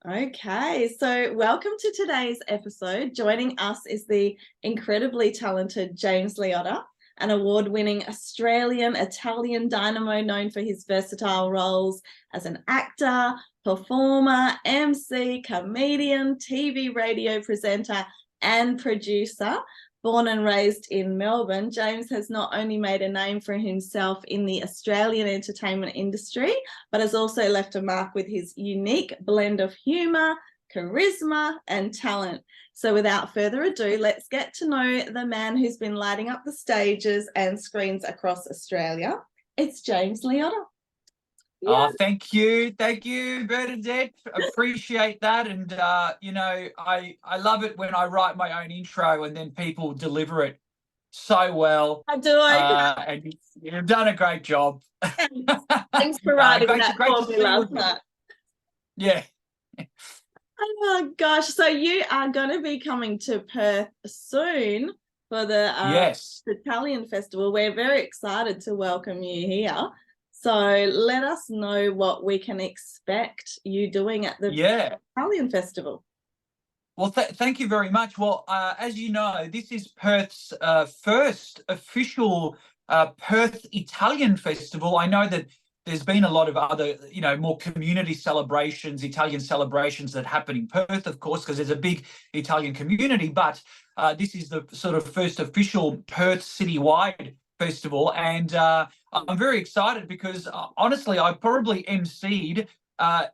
Okay, so welcome to today's episode. Joining us is the incredibly talented James Liotta, an award-winning Australian Italian dynamo known for his versatile roles as an actor, performer, MC, comedian, TV radio presenter, and producer. Born and raised in Melbourne, James has not only made a name for himself in the Australian entertainment industry, but has also left a mark with his unique blend of humour, charisma, and talent. So without further ado, let's get to know the man who's been lighting up the stages and screens across Australia. It's James Liotta. Yeah. Oh, thank you, Bernadette. Appreciate that, and I love it when I write my own intro and then people deliver it so well. I do. And you've done a great job. Thanks for writing that for me last night. Yeah. Oh my gosh! So you are going to be coming to Perth soon for the Italian Festival. We're very excited to welcome you here. So let us know what we can expect you doing at the Italian Festival. Well, thank you very much. Well, as you know, this is Perth's first official Perth Italian Festival. I know that there's been a lot of other, more community celebrations, Italian celebrations that happen in Perth, of course, because there's a big Italian community. But this is the sort of first official Perth citywide festival, and I'm very excited because honestly, I probably emceed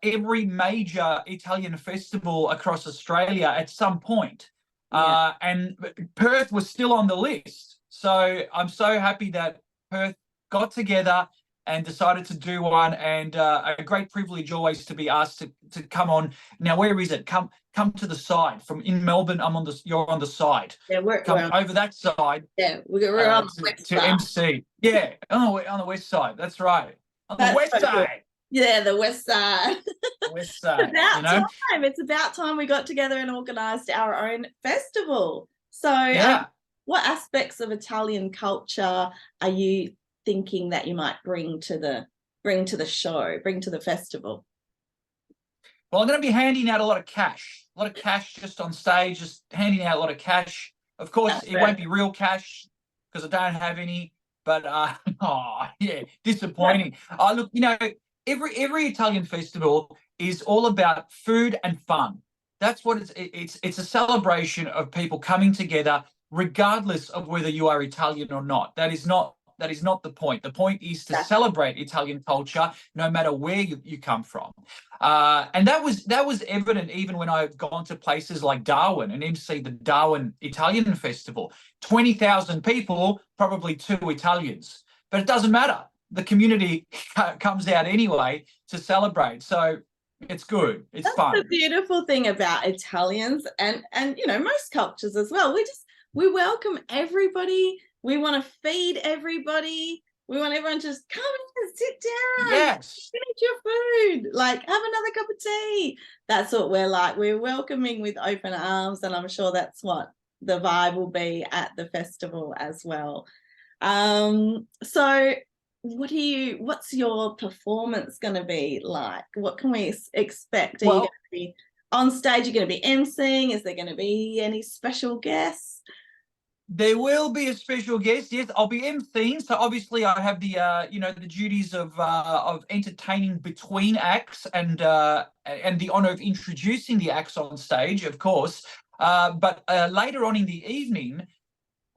every major Italian festival across Australia at some point, and Perth was still on the list. So I'm so happy that Perth got together and decided to do one, and a great privilege always to be asked to come on. Now, where is it? Come to the side. From in Melbourne, you're on the side. Yeah, we're over that side. Yeah, we're on the west side. To MC. Yeah, on the west side. That's right. The west side. Yeah, the west side. West side. It's about time we got together and organised our own festival. So, what aspects of Italian culture are you thinking that you might bring to the festival? Well, I'm going to be handing out a lot of cash just on stage, just handing out a lot of cash. Of course, it won't be real cash because I don't have any, but disappointing. Look, every Italian festival is all about food and fun. That's what it's a celebration of people coming together regardless of whether you are Italian or not. That is not the point. The point is to celebrate Italian culture no matter where you come from. And that was evident even when I've gone to places like Darwin and MC the Darwin Italian Festival. 20,000 people, probably 2 Italians. But it doesn't matter. The community comes out anyway to celebrate. So it's good. It's fun. That's the beautiful thing about Italians and most cultures as well. We welcome everybody. We want to feed everybody. We want everyone to just come and sit down. Yes. Finish your food. Like, have another cup of tea. That's what we're like. We're welcoming with open arms, and I'm sure that's what the vibe will be at the festival as well. So what's your performance going to be like? What can we expect? Are you going to be on stage? Are you going to be emceeing? Is there going to be any special guests? There will be a special guest. Yes, I'll be emceeing. So obviously, I have the the duties of entertaining between acts and the honour of introducing the acts on stage, of course. But later on in the evening,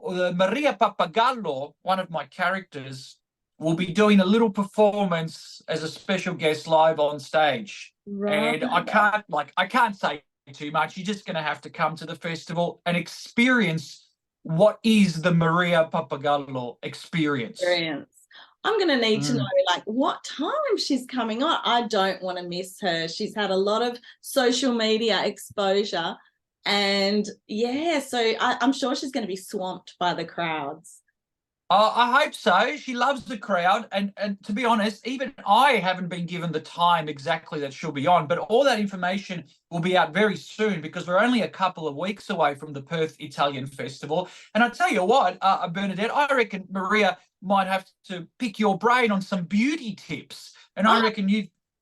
Maria Pappagallo, one of my characters, will be doing a little performance as a special guest live on stage. Right. And I can't say too much. You're just going to have to come to the festival and experience what is the Maria Pappagallo experience. I'm going to need to know, what time she's coming on. I don't want to miss her. She's had a lot of social media exposure. And, so I'm sure she's going to be swamped by the crowds. I hope so. She loves the crowd. And to be honest, even I haven't been given the time exactly that she'll be on. But all that information will be out very soon because we're only a couple of weeks away from the Perth Italian Festival. And I tell you what, Bernadette, I reckon Maria might have to pick your brain on some beauty tips. And I reckon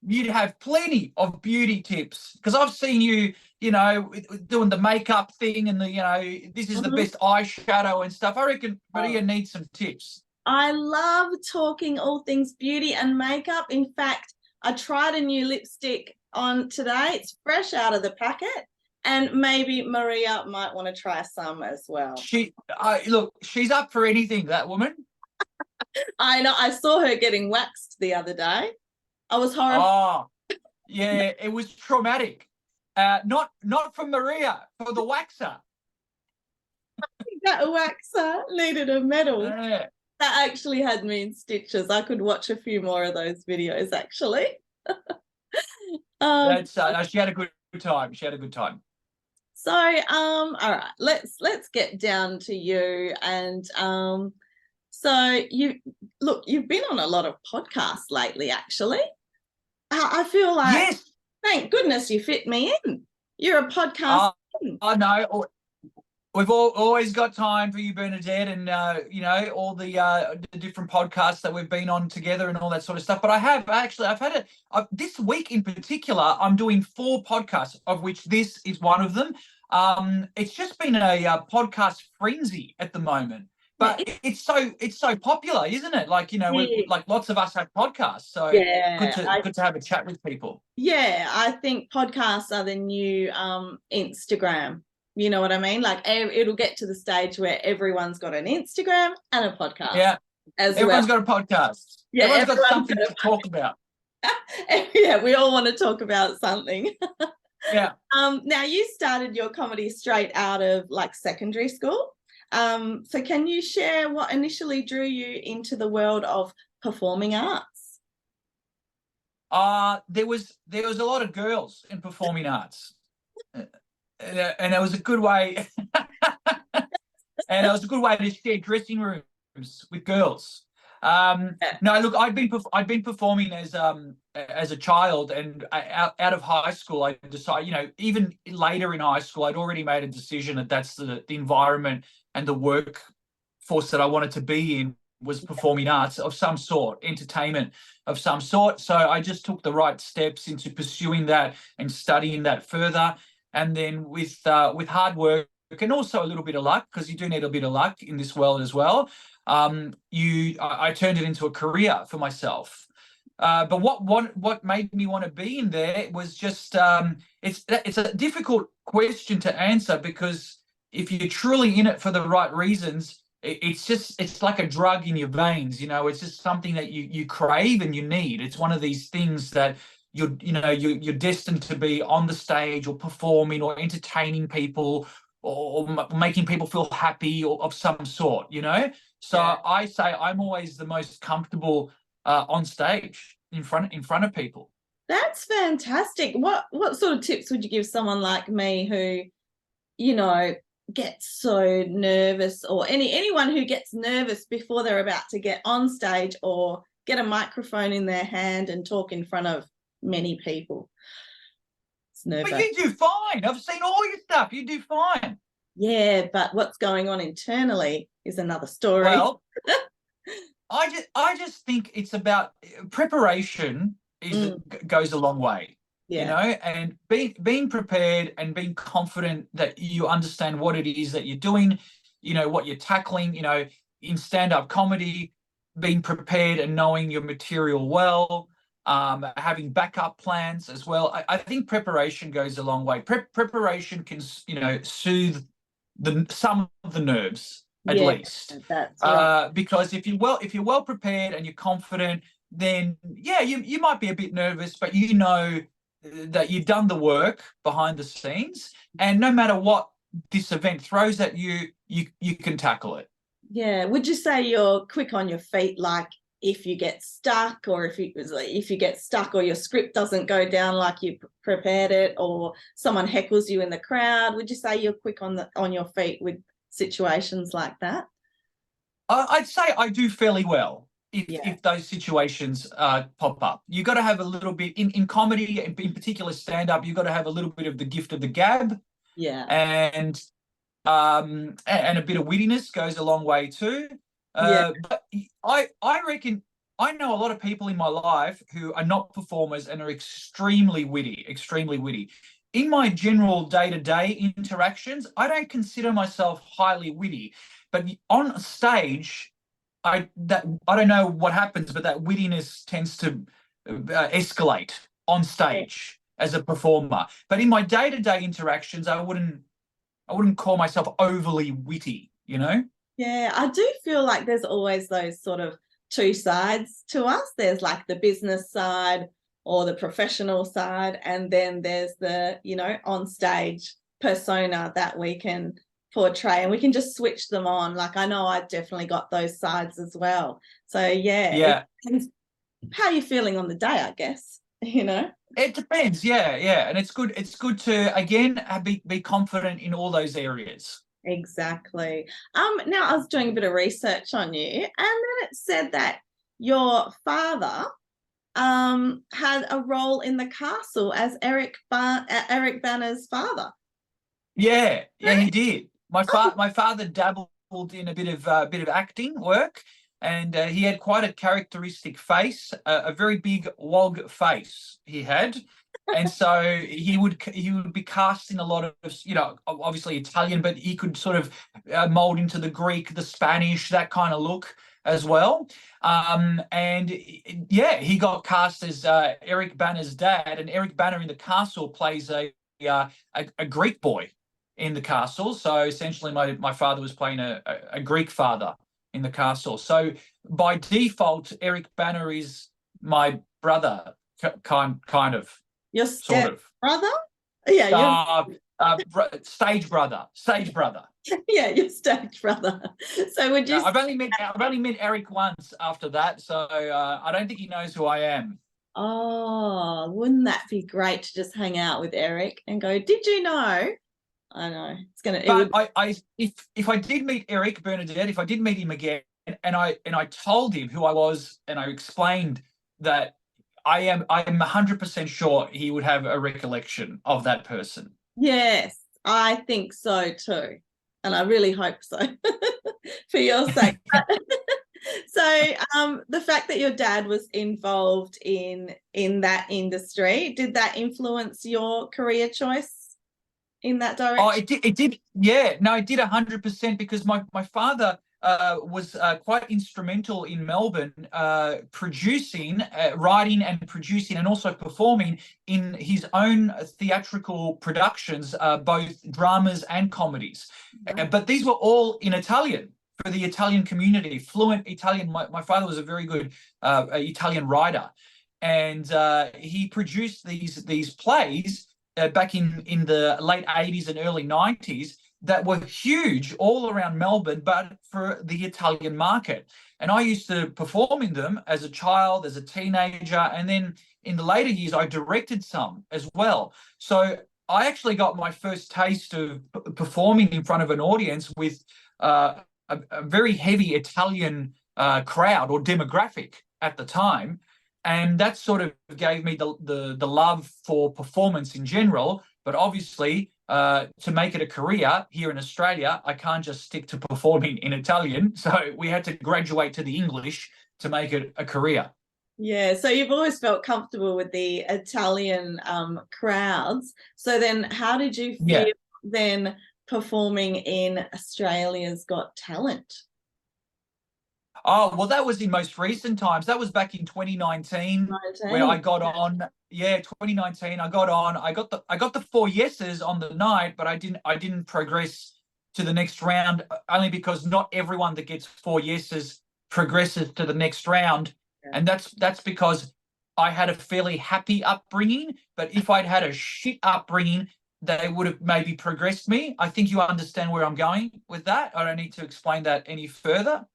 you'd have plenty of beauty tips, because I've seen you, you know, doing the makeup thing and the, you know, this is the Mhm. best eyeshadow and stuff. I reckon Maria Oh, needs some tips. I love talking all things beauty and makeup. In fact, I tried a new lipstick on today. It's fresh out of the packet, and maybe Maria might want to try some as well. Look, she's up for anything, that woman. I know. I saw her getting waxed the other day. I was horrified. Oh, yeah, it was traumatic. Not for Maria, for the waxer. That waxer needed a medal. Yeah. That actually had me in stitches. I could watch a few more of those videos actually. Um, That's no, she had a good time. She had a good time. so all right, let's get down to you. And so you've been on a lot of podcasts lately, actually. I feel like, Yes. thank goodness you fit me in. You're a podcast. I know. We've always got time for you, Bernadette, and you know, all the different podcasts that we've been on together and all that sort of stuff. But I've had this week in particular. I'm doing 4 podcasts, of which this is one of them. It's just been a podcast frenzy at the moment, but it's so popular, isn't it? Like, you know, like lots of us have podcasts, so good to have a chat with people. Yeah, I think podcasts are the new Instagram. You know what I mean? Like it'll get to the stage where everyone's got an Instagram and a podcast. Yeah, everyone's got a podcast. Yeah, everyone's got something to talk about. Yeah, we all want to talk about something. Yeah. Now you started your comedy straight out of like secondary school. So can you share what initially drew you into the world of performing arts? There was a lot of girls in performing arts. And it was a good way and it was a good way to share dressing rooms with girls. No, look, I'd been performing as a child, and out of high school I decided, you know, even later in high school I'd already made a decision that that's the environment and the workforce that I wanted to be in was performing arts of some sort, entertainment of some sort. So I just took the right steps into pursuing that and studying that further. And then with hard work and also a little bit of luck, because you do need a bit of luck in this world as well, I turned it into a career for myself. But what made me want to be in there was just it's a difficult question to answer, because if you're truly in it for the right reasons, it's like a drug in your veins. You know, it's just something that you crave and you need. It's one of these things that you're destined to be on the stage or performing or entertaining people or making people feel happy or of some sort, you know. So yeah. I say I'm always the most comfortable on stage in front of people. That's fantastic. What sort of tips would you give someone like me who, you know, gets so nervous, or anyone who gets nervous before they're about to get on stage or get a microphone in their hand and talk in front of many people? But you do fine. I've seen all your stuff. You do fine. Yeah, but what's going on internally is another story. Well, I just think it's about preparation goes a long way. Yeah. You know, and being prepared and being confident that you understand what it is that you're doing, you know, what you're tackling, you know, in stand-up comedy, being prepared and knowing your material well, having backup plans as well. I think preparation goes a long way. Preparation can, you know, soothe some of the nerves at least. That's right. Because if you're well prepared and you're confident, then yeah, you might be a bit nervous, but you know that you've done the work behind the scenes, and no matter what this event throws at you, you can tackle it. Yeah. Would you say you're quick on your feet, like if you get stuck, or if you get stuck or your script doesn't go down like you prepared it, or someone heckles you in the crowd? Would you say you're quick on your feet with situations like that? I'd say I do fairly well. If those situations pop up, you got to have a little bit in comedy, in particular stand-up, you got to have a little bit of the gift of the gab, and a bit of wittiness goes a long way too. But I reckon I know a lot of people in my life who are not performers and are extremely witty, extremely witty. In my general day-to-day interactions, I don't consider myself highly witty, but on stage, I don't know what happens, but that wittiness tends to escalate on stage as a performer. But in my day-to-day interactions, I wouldn't call myself overly witty, you know? Yeah, I do feel like there's always those sort of two sides to us. There's like the business side or the professional side, and then there's the, you know, on stage persona that we can portray, and we can just switch them on. Like, I know I definitely got those sides as well. So yeah, how you're feeling on the day, I guess, you know. It depends, yeah, and it's good. It's good to again be confident in all those areas. Exactly. Now I was doing a bit of research on you, and then it said that your father had a role in the castle as Eric Banner's father. Yeah, he did. My father dabbled in a bit of acting work, and he had quite a characteristic face, a very big wog face he had. And so he would be cast in a lot of, you know, obviously Italian, but he could sort of mold into the Greek, the Spanish, that kind of look as well. And yeah, he got cast as Eric Banner's dad, and Eric Banner in the castle plays a Greek boy in the castle. So essentially my father was playing a Greek father in the castle. So by default, Eric Banner is my brother, kind of. Your Sort of brother? Yeah, stage brother. yeah, your stage brother. So would you? I've only met Eric once after that, so I don't think he knows who I am. Oh, wouldn't that be great to just hang out with Eric and go, "Did you know?" I know it's gonna. But if I did meet Eric Bernadette, if I did meet him again, and I told him who I was, and I explained that I'm 100% sure he would have a recollection of that person. Yes, I think so too. And I really hope so for your sake. So the fact that your dad was involved in that industry, did that influence your career choice in that direction? Oh, it did. Yeah, no, it did 100% because my father was quite instrumental in Melbourne, producing, writing and producing, and also performing in his own theatrical productions, both dramas and comedies. But these were all in Italian for the Italian community, fluent Italian. My father was a very good Italian writer, and he produced these plays back in the late 80s and early 90s that were huge all around Melbourne, but for the Italian market. And I used to perform in them as a child, as a teenager, and then in the later years, I directed some as well. So I actually got my first taste of performing in front of an audience with a very heavy Italian crowd or demographic at the time. And that sort of gave me the love for performance in general. But obviously, to make it a career here in Australia, I can't just stick to performing in Italian. So we had to graduate to the English to make it a career. Yeah, so you've always felt comfortable with the Italian crowds. So then how did you feel then performing in Australia's Got Talent? Oh, well, that was in most recent times. That was back in 2019 where I got on. Yeah, 2019. I got on. I got the 4 yeses on the night, but I didn't progress to the next round, only because not everyone that gets 4 yeses progresses to the next round. Yeah. And that's because I had a fairly happy upbringing, but if I'd had a shit upbringing, they would have maybe progressed me. I think you understand where I'm going with that. I don't need to explain that any further.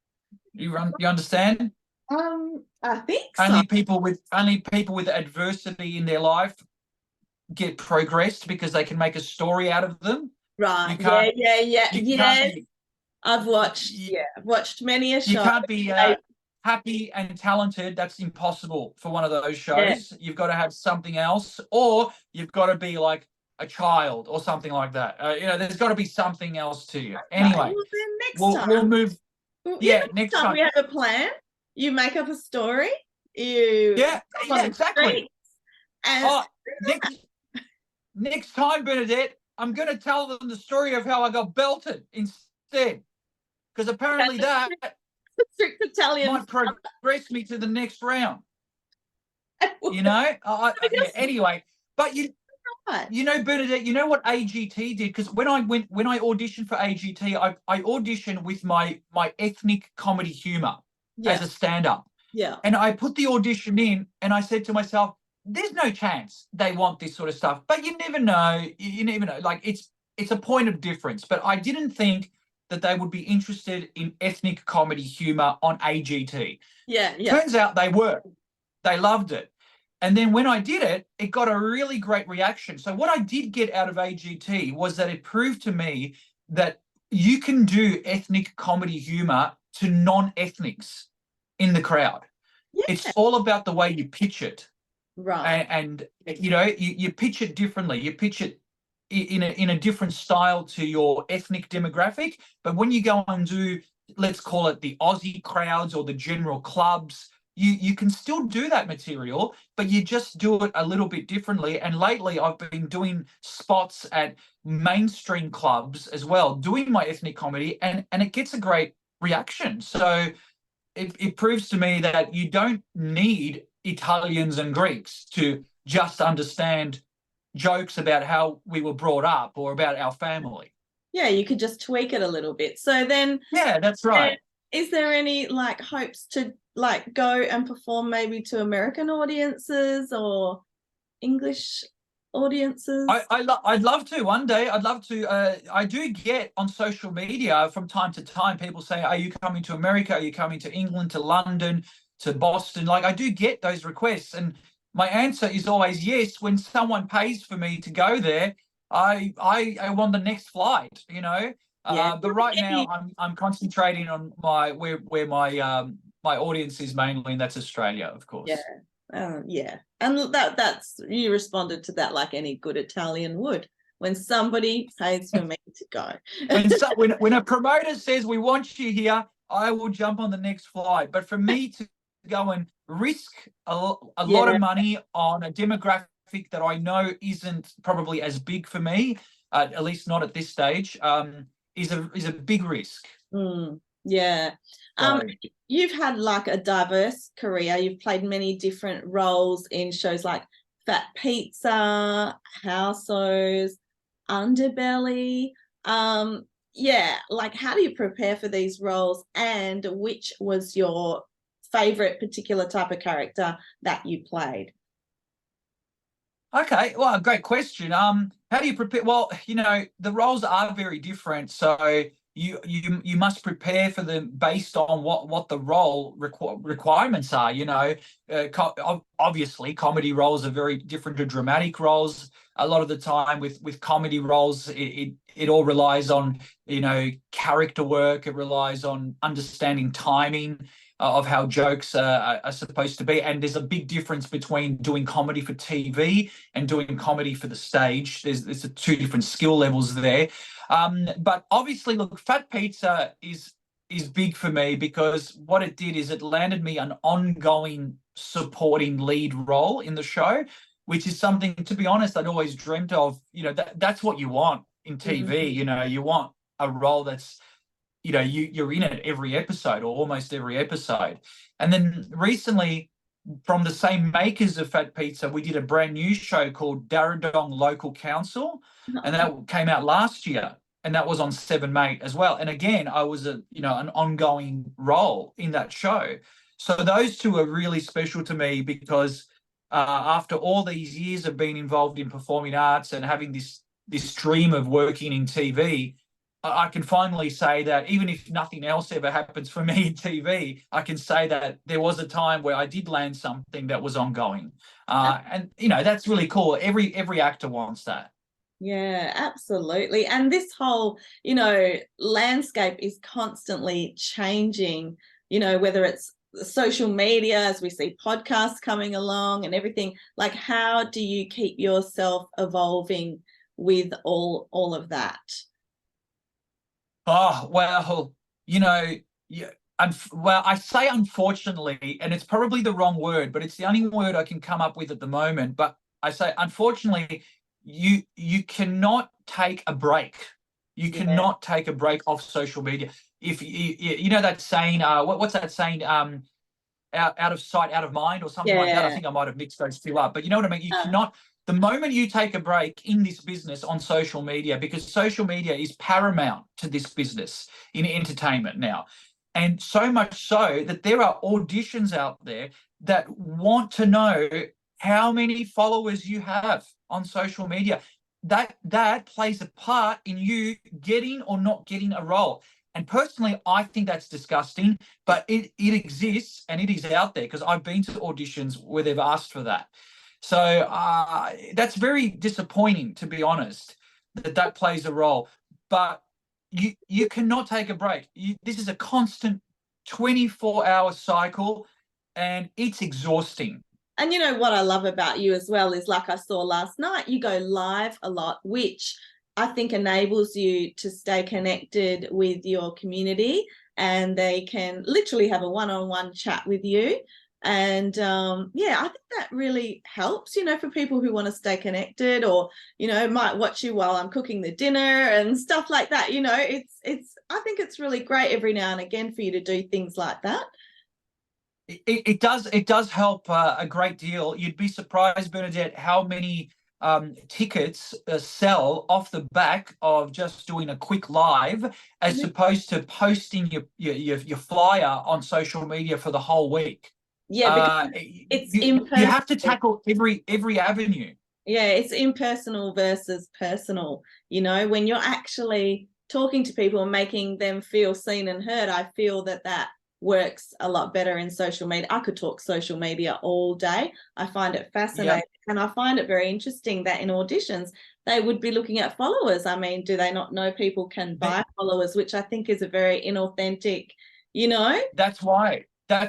You understand? I think so. Only people with adversity in their life get progressed because they can make a story out of them. Right. Yeah. I've watched many a show. You can't be happy and talented. That's impossible for one of those shows. Yeah. You've got to have something else, or you've got to be like a child or something like that. There's got to be something else to you. Anyway, well, then we'll move. Yeah, next time we have a plan. you make up a story, you Yeah, walk on yeah, the exactly. street, and Oh, next time, Bernadette, I'm going to tell them the story of how I got belted instead, because apparently that strict Italian. might progress me to the next round. I Yeah. guess Anyway, but right. Bernadette, you know what AGT did? Because when I auditioned for AGT, I auditioned with my ethnic comedy humor as Yeah, a stand-up. yeah, And I put the audition in and I said to myself, there's no chance they want this sort of stuff. But you never know. You never know. Like it's a point of difference. But I didn't think that they would be interested in ethnic comedy humor on AGT. yeah, yeah. Turns out they were. They loved it. And then when I did it, it got a really great reaction. So what I did get out of AGT was that it proved to me that you can do ethnic comedy humor to non-ethnics in the crowd. Yeah. It's all about the way you pitch it. Right. And you pitch it differently. You pitch it in a different style to your ethnic demographic. But when you go and do, let's call it the Aussie crowds or the general clubs, you can still do that material, but you just do it a little bit differently. And lately I've been doing spots at mainstream clubs as well, doing my ethnic comedy, and it gets a great reaction. So it proves to me that you don't need Italians and Greeks to just understand jokes about how we were brought up or about our family. Yeah, you could just tweak it a little bit. So then, Yeah, that's right. is there any like hopes to like go and perform maybe to American audiences or English audiences? I'd love to one day. I'd love to. I do get on social media from time to time people say, "Are you coming to America? Are you coming to England, to London, to Boston?" Like I do get those requests, and my answer is always yes. When someone pays for me to go there, I want the next flight. Yeah. But right now I'm concentrating on where my audience is mainly, and that's Australia, of course. Yeah. Yeah. And that's you responded to that like any good Italian would. When somebody pays for me to go. when a promoter says we want you here, I will jump on the next flight. But for me to go and risk a lot of money on a demographic that I know isn't probably as big for me, at least not at this stage, is a big risk. Yeah. You've had like a diverse career. You've played many different roles in shows like Fat Pizza, Houseos, Underbelly. Yeah, like how do you prepare for these roles, and which was your favorite particular type of character that you played? Okay, well, great question. How do you prepare? Well, the roles are very different, so you must prepare for them based on what the role requirements are. Obviously, comedy roles are very different to dramatic roles. A lot of the time, with comedy roles, it all relies on character work. It relies on understanding timing of how jokes are supposed to be. And there's a big difference between doing comedy for TV and doing comedy for the stage. There's two different skill levels there. But obviously, look, Fat Pizza is big for me because what it did is it landed me an ongoing supporting lead role in the show, which is something, to be honest, I'd always dreamt of. That's what you want in TV. You want a role that's you're in it every episode or almost every episode. And then recently, from the same makers of Fat Pizza, we did a brand new show called Darradong Local Council, and that came out last year, and that was on 7mate as well. And again, I was an ongoing role in that show. So those two are really special to me because after all these years of being involved in performing arts and having this dream of working in TV, I can finally say that even if nothing else ever happens for me in TV, I can say that there was a time where I did land something that was ongoing. And that's really cool. Every actor wants that. Yeah, absolutely. And this whole, landscape is constantly changing, whether it's social media, as we see podcasts coming along and everything. Like, how do you keep yourself evolving with all of that? Oh, well, Well, I say unfortunately, and it's probably the wrong word, but it's the only word I can come up with at the moment. But I say unfortunately, you cannot take a break. You Yeah. cannot take a break off social media. If you know that saying, what's that saying? Out of sight, out of mind, or something like that. I Yeah. think I might have mixed those two up. But you know what I mean? You Uh, cannot, the moment you take a break in this business on social media, because social media is paramount to this business in entertainment now. And so much so that there are auditions out there that want to know how many followers you have on social media. That plays a part in you getting or not getting a role. And personally, I think that's disgusting, but it exists and it is out there because I've been to auditions where they've asked for that. So that's very disappointing, to be honest, that plays a role. But you cannot take a break. This is a constant 24-hour cycle, and it's exhausting. And you know what I love about you as well is, like I saw last night, you go live a lot, which I think enables you to stay connected with your community, and they can literally have a one-on-one chat with you. And yeah, I think that really helps, for people who want to stay connected, or, might watch you while I'm cooking the dinner and stuff like that. I think it's really great every now and again for you to do things like that. It does help a great deal. You'd be surprised, Bernadette, how many tickets sell off the back of just doing a quick live, as opposed to posting your flyer on social media for the whole week. Yeah, because it's you have to impersonal. tackle every avenue. Yeah, it's impersonal versus personal. When you're actually talking to people and making them feel seen and heard, I feel that works a lot better in social media. I could talk social media all day. I find it fascinating. Yep. And I find it very interesting that in auditions, they would be looking at followers. I mean, do they not know people can buy followers, which I think is a very inauthentic, That's why. I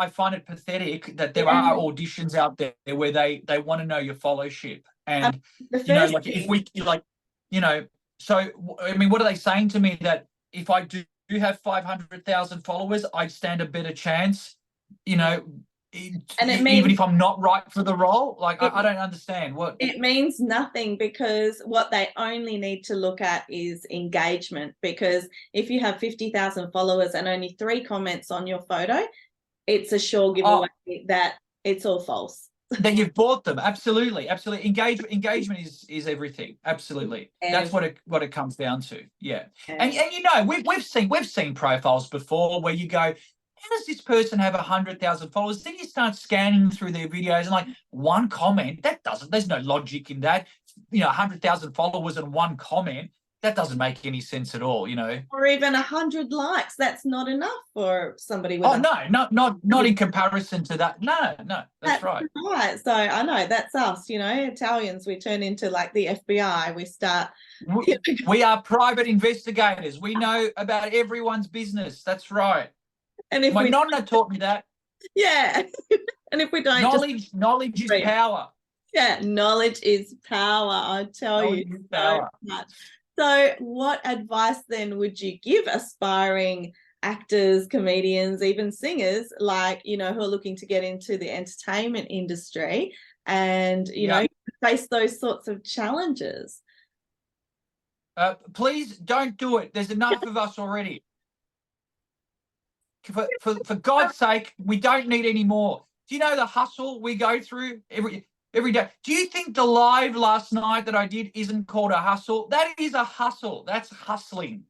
find it pathetic that there Yeah. are auditions out there where they want to know your followership. And The first like if thing, we like, so I mean, what are they saying to me? That if I do have 500,000 followers, I'd stand a better chance, and it even means if I'm not right for the role. Like it, I don't understand what. it means nothing, because what they only need to look at is engagement. Because if you have 50,000 followers and only 3 comments on your photo, it's a sure giveaway that it's all false. That you've bought them. Absolutely. Engagement is everything. Absolutely. That's what it comes down to. Yeah. And we've seen profiles before where you go, how does this person have 100,000 followers? Then you start scanning through their videos and like, one comment, there's no logic in that. 100,000 followers and one comment, that doesn't make any sense at all, Or even 100 likes. That's not enough for somebody with not in comparison to that. No, that's right. Right. So I know that's us, Italians, we turn into like the FBI. We start. We are private investigators. We know about everyone's business. That's right. And if my nonna taught me that. Yeah. And if we don't, knowledge is power. Yeah, knowledge is power. I tell you so much. So what advice then would you give aspiring actors, comedians, even singers, like, who are looking to get into the entertainment industry and, face those sorts of challenges? Please don't do it. There's enough of us already. For God's sake, we don't need any more. Do you know the hustle we go through every day? Do you think the live last night that I did isn't called a hustle? That is a hustle. That's hustling.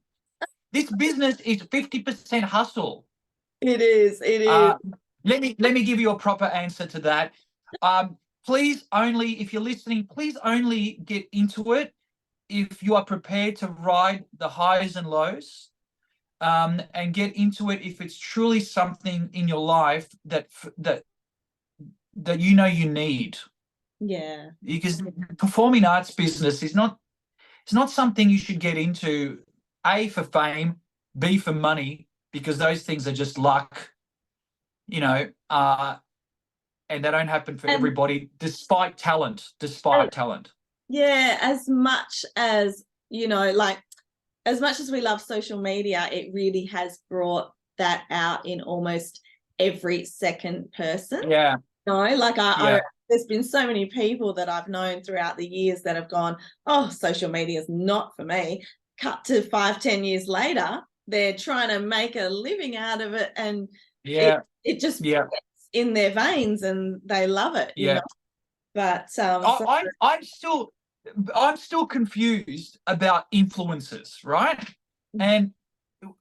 This business is 50% hustle. It is. Let me give you a proper answer to that. Please only, if you're listening, please only get into it if you are prepared to ride the highs and lows. And get into it if it's truly something in your life that you need. Yeah. Because the performing arts business is not something you should get into, A, for fame, B, for money, because those things are just luck, and they don't happen for everybody, despite talent. Yeah, as much as, like, as much as we love social media, it really has brought that out in almost every second person. Yeah. No, like Yeah. there's been so many people that I've known throughout the years that have gone, oh, social media is not for me. Cut to 5-10 years later, they're trying to make a living out of it, and Yeah. it just Yeah. gets in their veins and they love it, you Yeah. know. But I'm still confused about influencers, right? And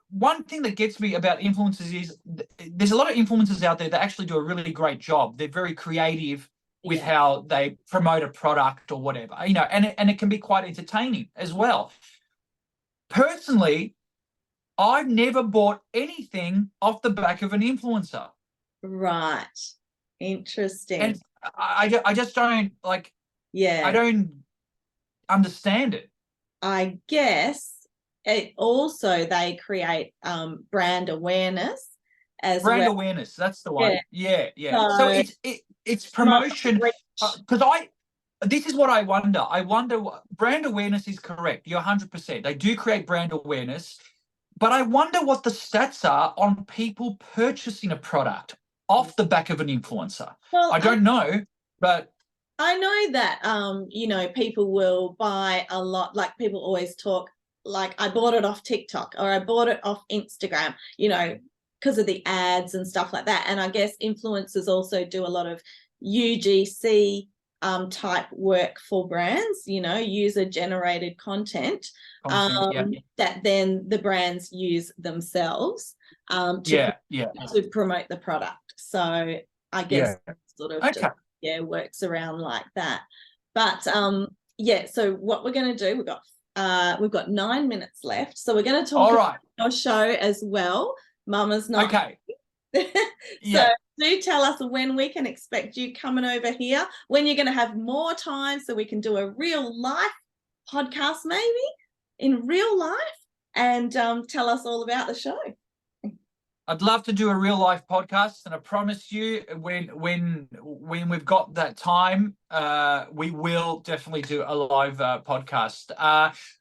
one thing that gets me about influencers is there's a lot of influencers out there that actually do a really great job. They're very creative with how they promote a product or whatever, you know, and it can be quite entertaining as well. Personally, I've never bought anything off the back of an influencer. Right. Interesting. And I just don't like, Yeah. I don't understand it. I guess it also, they create brand awareness as Brand well. awareness, that's the one. Yeah. So So it's promotion, because this is what I wonder. I wonder what brand awareness is. Correct, you're 100%. They do create brand awareness, but I wonder what the stats are on people purchasing a product off the back of an influencer. Well, I don't know, but I know that you know, people will buy a lot. Like, people always talk like, I bought it off TikTok or I bought it off Instagram, you know, because of the ads and stuff like that. And I guess influencers also do a lot of UGC type work for brands, you know, user generated content, that then the brands use themselves to promote the product. So I guess sort of just, works around like that. But yeah, so what we're going to do, we've got 9 minutes left, so we're going to talk about your show as well, Mama's Not. Okay. So do tell us when we can expect you coming over here, when you're going to have more time so we can do a real life podcast, maybe in real life, and tell us all about the show. I'd love to do a real life podcast, and I promise you, when we've got that time, we will definitely do a live podcast.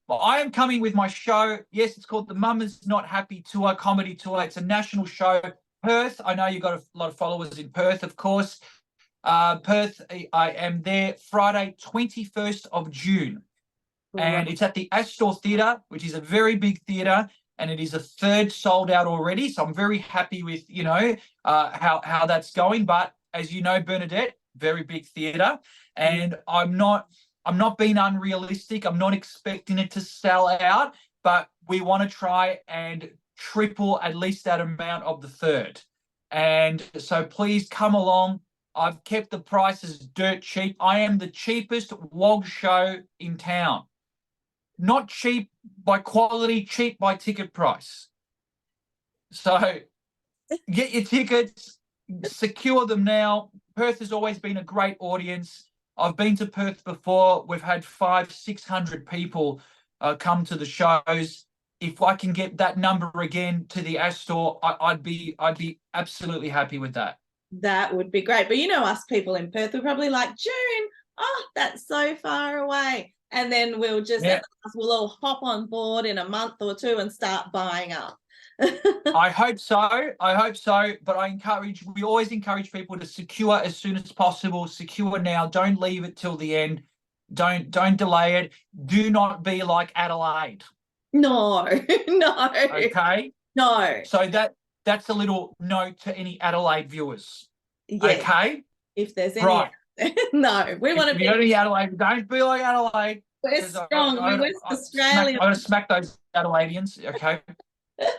Well, I am coming with my show. Yes, it's called the Mama's Not Happy Tour, comedy tour. It's a national show. Perth, I know you've got a lot of followers in Perth, of course. Perth, I am there Friday, 21st of June. And it's at the Astor Theatre, which is a very big theatre. And it is a third sold out already. So I'm very happy with, you know, how that's going. But as you know, Bernadette, very big theatre. And I'm not being unrealistic. I'm not expecting it to sell out, but we want to try and triple at least that amount of the third. And so please come along. I've kept the prices dirt cheap. I am the cheapest WOG show in town. Not cheap by quality, cheap by ticket price. So get your tickets, secure them now. Perth has always been a great audience. I've been to Perth before. We've had 500-600 people come to the shows. If I can get that number again to the Astor, I'd be absolutely happy with that. That would be great. But you know, us people in Perth, we're probably like, June, oh, that's so far away. And then we'll just, we'll all hop on board in a month or two and start buying up. I hope so. But we always encourage people to secure as soon as possible. Secure now. Don't leave it till the end. Don't delay it. Do not be like Adelaide. No. Okay. No. So that's a little note to any Adelaide viewers. Yes. Okay. If there's any. Right. No, we want to be. Any Adelaide, don't be like Adelaide. We're strong. We're West Australian. I'm going to smack those Adelaideans. Okay.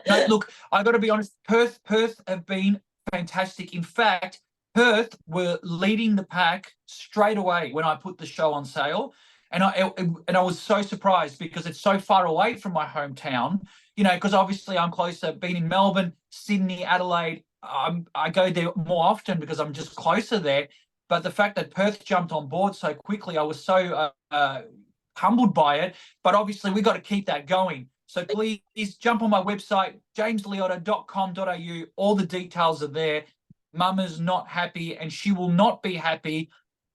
No, look, I've got to be honest. Perth have been fantastic. In fact, Perth were leading the pack straight away when I put the show on sale, and I was so surprised because it's so far away from my hometown. You know, because obviously I'm closer. Been in Melbourne, Sydney, Adelaide. I go there more often because I'm just closer there. But the fact that Perth jumped on board so quickly, I was so humbled by it. But obviously, we've got to keep that going. So please jump on my website, jamesliotta.com.au. All the details are there. Mama's not happy, and she will not be happy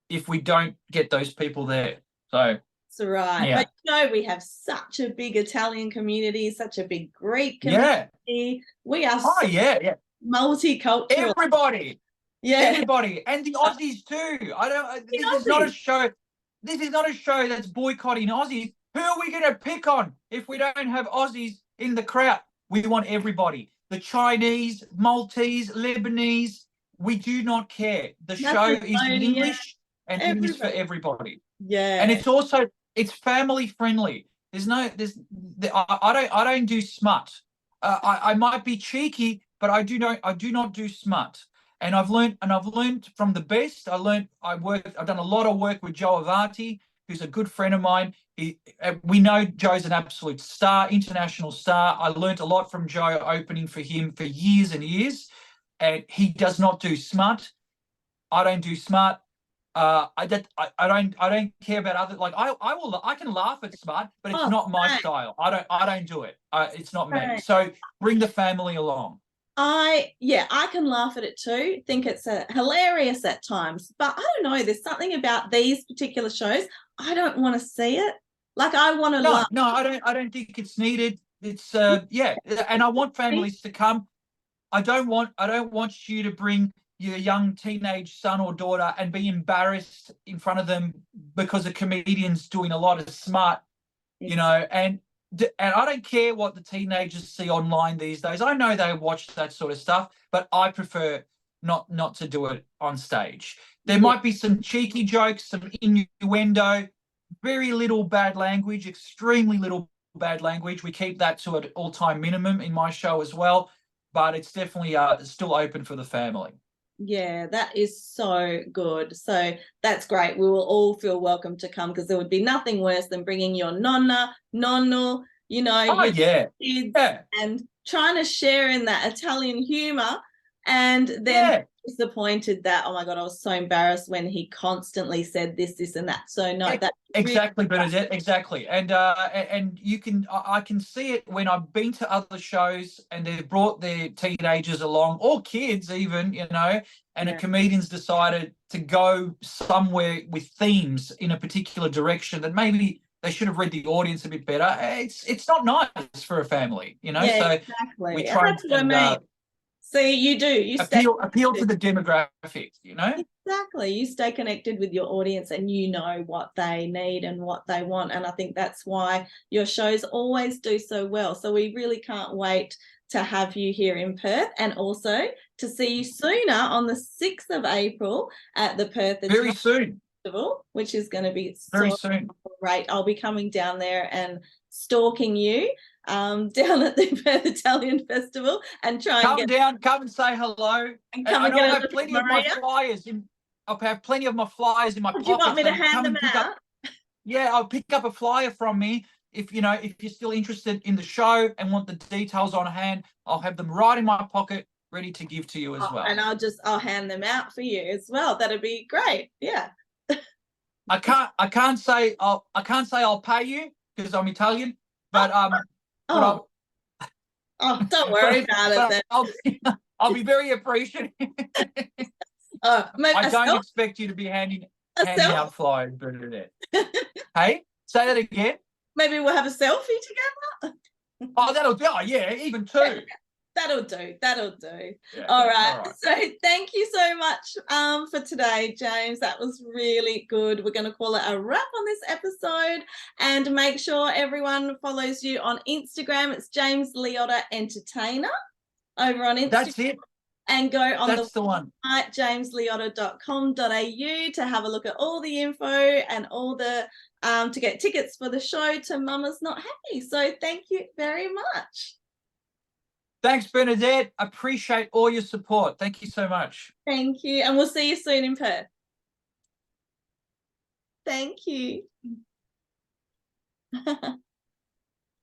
if we don't get those people there. So That's right. Yeah. But you know, we have such a big Italian community, such a big Greek Yeah. community. We are Oh, so yeah, yeah. multicultural. Everybody. Yeah. Everybody. And the Aussies too. This is not a Aussies. show. This is not a show that's boycotting Aussies. Who are we going to pick on if we don't have Aussies in the crowd? We want everybody. The Chinese, Maltese, Lebanese. We do not care. The show is in English and it is for everybody. Yeah. And it's family friendly. I don't do smut. I might be cheeky, but I do not do smut. And I've learned from the best. I've done a lot of work with Joe Avanti, who's a good friend of mine. We know Joe's an absolute star, international star. I learned a lot from Joe opening for him for years and years. And he does not do smut. I don't do smut. I don't care about other, like I can laugh at smut, but it's not my style. I don't do it. It's not me. So bring the family along. I can laugh at it too. Think it's hilarious at times, but I don't know. There's something about these particular shows. I don't want to see it. Like I want to laugh. No, I don't think it's needed. It's and I want families to come. I don't want you to bring your young teenage son or daughter and be embarrassed in front of them because a comedian's doing a lot of smart, you know, and I don't care what the teenagers see online these days. I know they watch that sort of stuff, but I prefer not to do it on stage. There might be some cheeky jokes, some innuendo, very little bad language, extremely little bad language. We keep that to an all-time minimum in my show as well, but it's definitely still open for the family. Yeah, that is so good. So that's great. We will all feel welcome to come because there would be nothing worse than bringing your nonna, nonno, you know, your kids and trying to share in that Italian humor and then disappointed that, oh my God, I was so embarrassed when he constantly said this and that. So no, that exactly, Bernadette, exactly. And I can see it when I've been to other shows and they've brought their teenagers along or kids even, you know, and a comedian's decided to go somewhere with themes in a particular direction that maybe they should have read the audience a bit better. It's not nice for a family, you know. Yeah, so exactly. we try That's what I mean. See, you do. You appeal to the demographic, you know? Exactly. You stay connected with your audience and you know what they need and what they want. And I think that's why your shows always do so well. So we really can't wait to have you here in Perth and also to see you sooner on the 6th of April at the Perth Italian Festival, which is going to be very soon. Great. I'll be coming down there and stalking you down at the Perth Italian Festival and come and say hello. And I'll have plenty of my flyers I'll have plenty of my flyers in my pocket. Do you want me to hand them out? I'll pick up a flyer from me. If you're still interested in the show and want the details on hand, I'll have them right in my pocket, ready to give to you as well. And I'll hand them out for you as well. That'd be great. Yeah. I can't say I'll pay you because I'm Italian, but don't worry about it then. I'll be very appreciative. I don't expect you to be handing out flyers, Bernadette. Hey, say that again. Maybe we'll have a selfie together. Oh, that'll do. Oh, yeah, even two. That'll do. Yeah, all right. So thank you so much for today, James. That was really good. We're going to call it a wrap on this episode and make sure everyone follows you on Instagram. It's James Liotta Entertainer over on Instagram. That's it. And go on the one at jamesliotta.com.au to have a look at all the info and all the to get tickets for the show to Mama's Not Happy. So thank you very much. Thanks, Bernadette. Appreciate all your support. Thank you so much. Thank you. And we'll see you soon in Perth. Thank you.